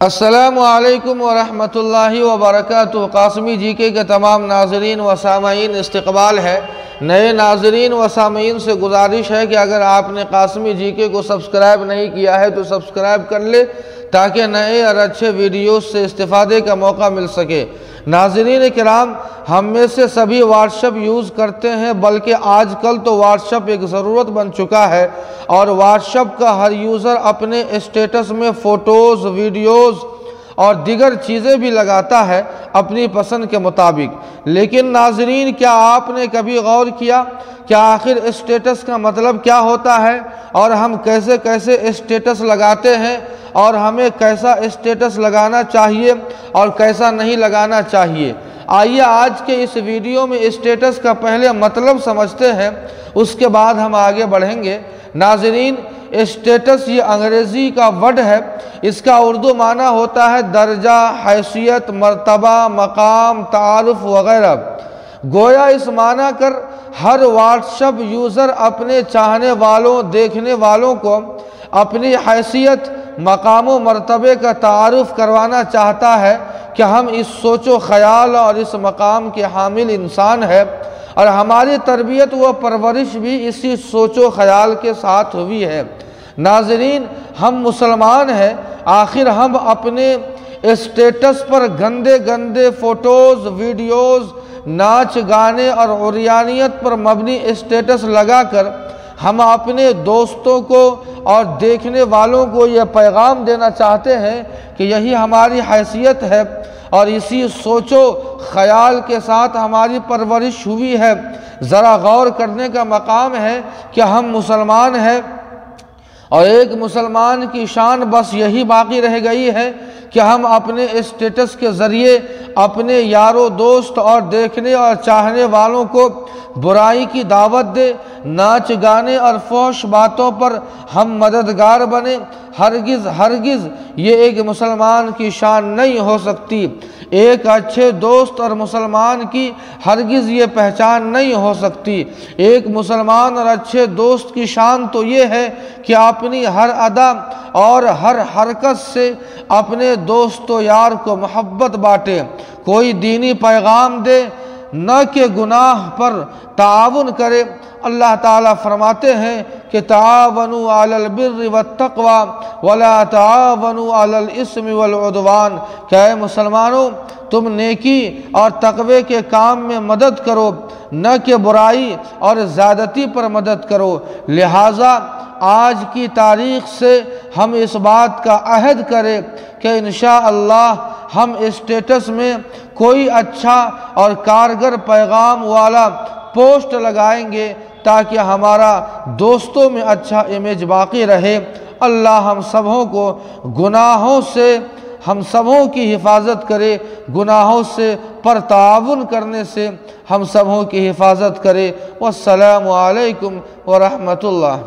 अस्सलामु अलैकुम वरहमतुल्लाहि वबरकातुहू। कासमी जीके के तमाम नाजरीन व सामाईन इस्तकबाल है। नए नाजरीन व सामाईन से गुजारिश है कि अगर आपने कासमी जीके को सब्सक्राइब नहीं किया है तो सब्सक्राइब कर ले, ताकि नए और अच्छे वीडियोस से इस्तिफादे का मौका मिल सके। नाजरीन किराम, हम में से सभी व्हाट्सएप यूज़ करते हैं, बल्कि आजकल तो व्हाट्सएप एक ज़रूरत बन चुका है और व्हाट्सएप का हर यूज़र अपने स्टेटस में फ़ोटोज़, वीडियोज़ और दीगर चीज़ें भी लगाता है अपनी पसंद के मुताबिक। लेकिन नाजरीन, क्या आपने कभी गौर किया कि आखिर स्टेटस का मतलब क्या होता है और हम कैसे कैसे स्टेटस लगाते हैं और हमें कैसा स्टेटस लगाना चाहिए और कैसा नहीं लगाना चाहिए? आइए आज के इस वीडियो में स्टेटस का पहले मतलब समझते हैं, उसके बाद हम आगे बढ़ेंगे। नाजरीन, स्टेटस ये अंग्रेज़ी का वर्ड है। इसका उर्दू माना होता है दर्जा, हैसियत, मर्तबा, मकाम, तारुफ वगैरह। गोया इस माना कर हर व्हाट्सएप यूज़र अपने चाहने वालों, देखने वालों को अपनी हैसियत, मकाम व मर्तबे का तारुफ करवाना चाहता है कि हम इस सोचो ख़याल और इस मकाम के हामिल इंसान है और हमारी तरबियत व परवरिश भी इसी सोचो ख़याल के साथ हुई है। नाजरीन, हम मुसलमान हैं, आखिर हम अपने स्टेटस पर गंदे गंदे फ़ोटोज़, वीडियोज़, नाच गाने और उरियानियत पर मबनी स्टेटस लगाकर हम अपने दोस्तों को और देखने वालों को यह पैगाम देना चाहते हैं कि यही हमारी हैसियत है और इसी सोचो ख़याल के साथ हमारी परवरिश हुई है। ज़रा गौर करने का मकाम है कि हम मुसलमान हैं और एक मुसलमान की शान बस यही बाकी रह गई है कि हम अपने स्टेटस के ज़रिए अपने यारों, दोस्त और देखने और चाहने वालों को बुराई की दावत दे, नाच गाने और फौश बातों पर हम मददगार बने। हरगिज़ हरगिज़ ये एक मुसलमान की शान नहीं हो सकती। एक अच्छे दोस्त और मुसलमान की हरगिज़ ये पहचान नहीं हो सकती। एक मुसलमान और अच्छे दोस्त की शान तो ये है कि अपनी हर अदा और हर हरकत से अपने दोस्त व यार को मोहब्बत बांटे, कोई दीनी पैगाम दे, न कि गुनाह पर ताउन करे। अल्लाह ताला फरमाते हैं कि तावनु अलल बिर्रि वत्तक़वा वला तावनु अलल इस्मि वल उद्वान। क्या मुसलमानों, तुम नेकी और तक़वे के काम में मदद करो, न कि बुराई और ज़्यादती पर मदद करो। लिहाजा आज की तारीख़ से हम इस बात का अहद करें कि इंशाअल्लाह हम स्टेटस में कोई अच्छा और कारगर पैगाम वाला पोस्ट लगाएंगे ताकि हमारा दोस्तों में अच्छा इमेज बाकी रहे। अल्लाह हम सबों को गुनाहों से, हम सबों की हिफाजत करे, गुनाहों से पर ताउन करने से हम सबों की हिफाजत करे। वस्सलामु अलैकुम व रहमतुल्लाह।